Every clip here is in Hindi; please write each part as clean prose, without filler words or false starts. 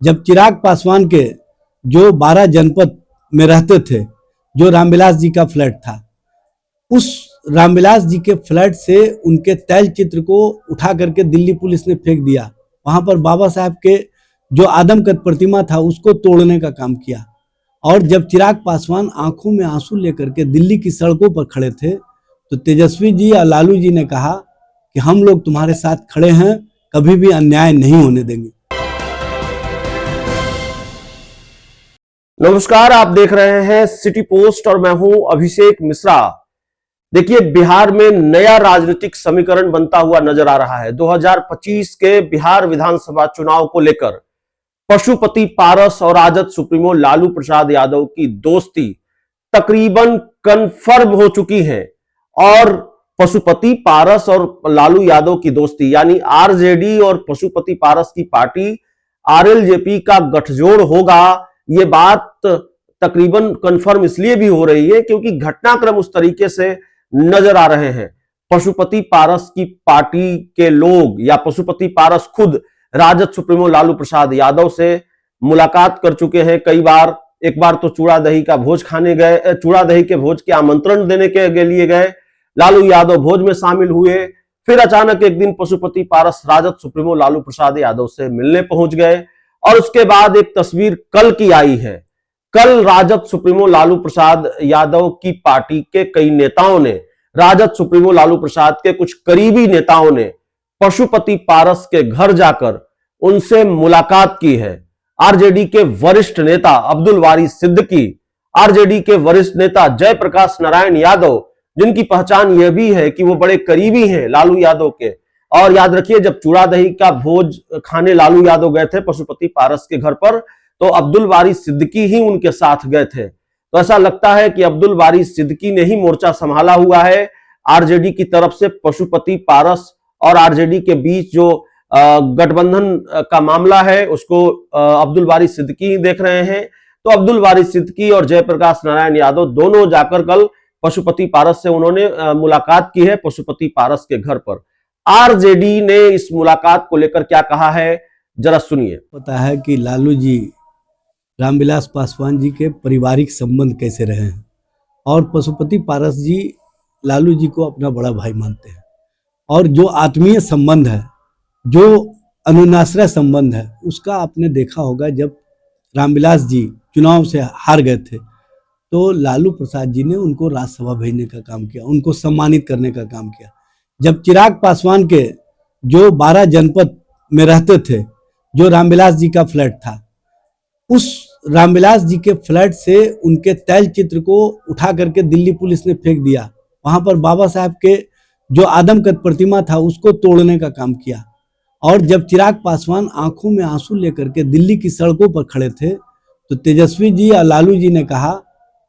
जब चिराग पासवान के जो 12 जनपद में रहते थे, जो रामविलास जी का फ्लैट था, उस रामविलास जी के फ्लैट से उनके तैल चित्र को उठा करके दिल्ली पुलिस ने फेंक दिया। वहां पर बाबा साहब के जो आदमकद प्रतिमा था उसको तोड़ने का काम किया। और जब चिराग पासवान आंखों में आंसू लेकर के दिल्ली की सड़कों पर खड़े थे, तो तेजस्वी जी और लालू जी ने कहा कि हम लोग तुम्हारे साथ खड़े हैं, कभी भी अन्याय नहीं होने देंगे। नमस्कार, आप देख रहे हैं सिटी पोस्ट और मैं हूं अभिषेक मिश्रा। देखिए, बिहार में नया राजनीतिक समीकरण बनता हुआ नजर आ रहा है। 2025 के बिहार विधानसभा चुनाव को लेकर पशुपति पारस और राजद सुप्रीमो लालू प्रसाद यादव की दोस्ती तकरीबन कन्फर्म हो चुकी है। और पशुपति पारस और लालू यादव की दोस्ती यानी आरजेडी और पशुपति पारस की पार्टी आरएलजेपी का गठजोड़ होगा, ये बात तकरीबन कन्फर्म इसलिए भी हो रही है क्योंकि घटनाक्रम उस तरीके से नजर आ रहे हैं। पशुपति पारस की पार्टी के लोग या पशुपति पारस खुद राजद सुप्रीमो लालू प्रसाद यादव से मुलाकात कर चुके हैं कई बार। एक बार तो चूड़ा दही का भोज खाने गए, चूड़ा दही के भोज के आमंत्रण देने के लिए गए, लालू यादव भोज में शामिल हुए। फिर अचानक एक दिन पशुपति पारस राजद सुप्रीमो लालू प्रसाद यादव से मिलने पहुंच गए। और उसके बाद एक तस्वीर कल की आई है। कल राजद सुप्रीमो लालू प्रसाद यादव की पार्टी के कई नेताओं ने, राजद सुप्रीमो लालू प्रसाद के कुछ करीबी नेताओं ने पशुपति पारस के घर जाकर उनसे मुलाकात की है। आरजेडी के वरिष्ठ नेता अब्दुल वारी सिद्दीकी, आरजेडी के वरिष्ठ नेता जयप्रकाश नारायण यादव, जिनकी पहचान यह भी है कि वो बड़े करीबी हैं लालू यादव के। और याद रखिए, जब चूड़ा दही का भोज खाने लालू यादव गए थे पशुपति पारस के घर पर, तो अब्दुल वारी सिद्दीकी ही उनके साथ गए थे। तो ऐसा लगता है कि अब्दुल वारी सिद्दीकी ने ही मोर्चा संभाला हुआ है। आरजेडी की तरफ से पशुपति पारस और आरजेडी के बीच जो गठबंधन का मामला है उसको अब्दुल वारी सिद्दीकी ही देख रहे हैं। तो अब्दुल वारी सिद्दीकी और जयप्रकाश नारायण यादव दोनों जाकर कल पशुपति पारस से उन्होंने मुलाकात की है पशुपति पारस के घर पर। आरजेडी ने इस मुलाकात को लेकर क्या कहा है, जरा सुनिए। पता है कि लालू जी रामविलास पासवान जी के पारिवारिक संबंध कैसे रहे हैं, और पशुपति पारस जी लालू जी को अपना बड़ा भाई मानते हैं। और जो आत्मीय संबंध है, जो अनुनाश्रय संबंध है, उसका आपने देखा होगा। जब रामविलास जी चुनाव से हार गए थे तो लालू प्रसाद जी ने उनको राज्यसभा भेजने का काम किया, उनको सम्मानित करने का काम किया। जब चिराग पासवान के जो 12 जनपद में रहते थे, जो रामविलास जी का फ्लैट था, उस रामविलास जी के फ्लैट से उनके तैल चित्र को उठा करके दिल्ली पुलिस ने फेंक दिया। वहां पर बाबा साहब के जो आदमकद प्रतिमा था उसको तोड़ने का काम किया। और जब चिराग पासवान आंखों में आंसू लेकर के दिल्ली की सड़कों पर खड़े थे, तो तेजस्वी जी और लालू जी ने कहा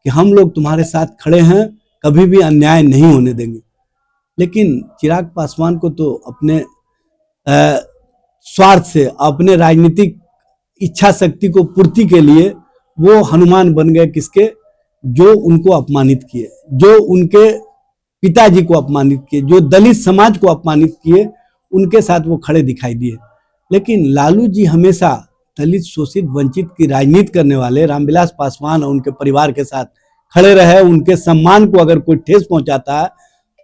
कि हम लोग तुम्हारे साथ खड़े हैं, कभी भी अन्याय नहीं होने देंगे। लेकिन चिराग पासवान को तो अपने स्वार्थ से, अपने राजनीतिक इच्छा शक्ति को पूर्ति के लिए वो हनुमान बन गए किसके, जो उनको अपमानित किए, जो उनके पिताजी को अपमानित किए, जो दलित समाज को अपमानित किए, उनके साथ वो खड़े दिखाई दिए। लेकिन लालू जी हमेशा दलित, शोषित, वंचित की राजनीति करने वाले रामविलास पासवान और उनके परिवार के साथ खड़े रहे। उनके सम्मान को अगर कोई ठेस पहुंचाता है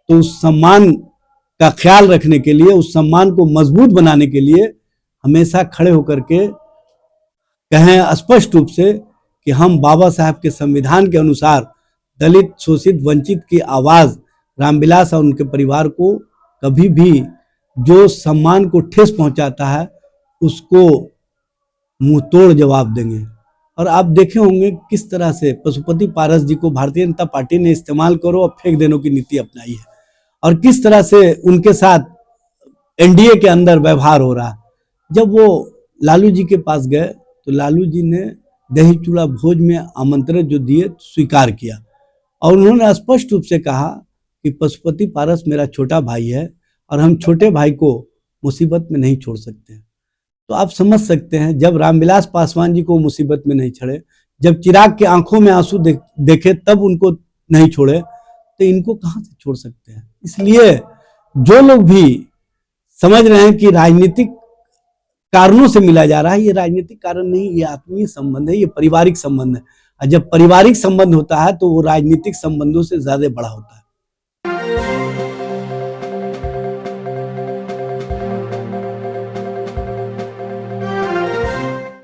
तो उस सम्मान का ख्याल रखने के लिए, उस सम्मान को मजबूत बनाने के लिए हमेशा खड़े होकर के कहें स्पष्ट रूप से कि हम बाबा साहब के संविधान के अनुसार दलित, शोषित, वंचित की आवाज़ रामविलास और उनके परिवार को कभी भी जो सम्मान को ठेस पहुंचाता है उसको मुंह तोड़ जवाब देंगे। और आप देखे होंगे किस तरह से पशुपति पारस जी को भारतीय जनता पार्टी ने इस्तेमाल करो और फेंक देने की नीति अपनाई है, और किस तरह से उनके साथ एनडीए के अंदर व्यवहार हो रहा। जब वो लालू जी के पास गए तो लालू जी ने दही चूड़ा भोज में आमंत्रण जो दिए स्वीकार किया, और उन्होंने स्पष्ट रूप से कहा कि पशुपति पारस मेरा छोटा भाई है और हम छोटे भाई को मुसीबत में नहीं छोड़ सकते। तो आप समझ सकते हैं, जब रामविलास पासवान जी को मुसीबत में नहीं छोड़े, जब चिराग के आंखों में आंसू देखे तब उनको नहीं छोड़े, तो इनको कहां से छोड़ सकते हैं। इसलिए जो लोग भी समझ रहे हैं कि राजनीतिक कारणों से मिला जा रहा है। ये राजनीतिक कारण नहीं, ये आत्मीय संबंध है, ये पारिवारिक संबंध है। और जब पारिवारिक संबंध होता है तो वो राजनीतिक संबंधों से ज्यादा बड़ा होता है।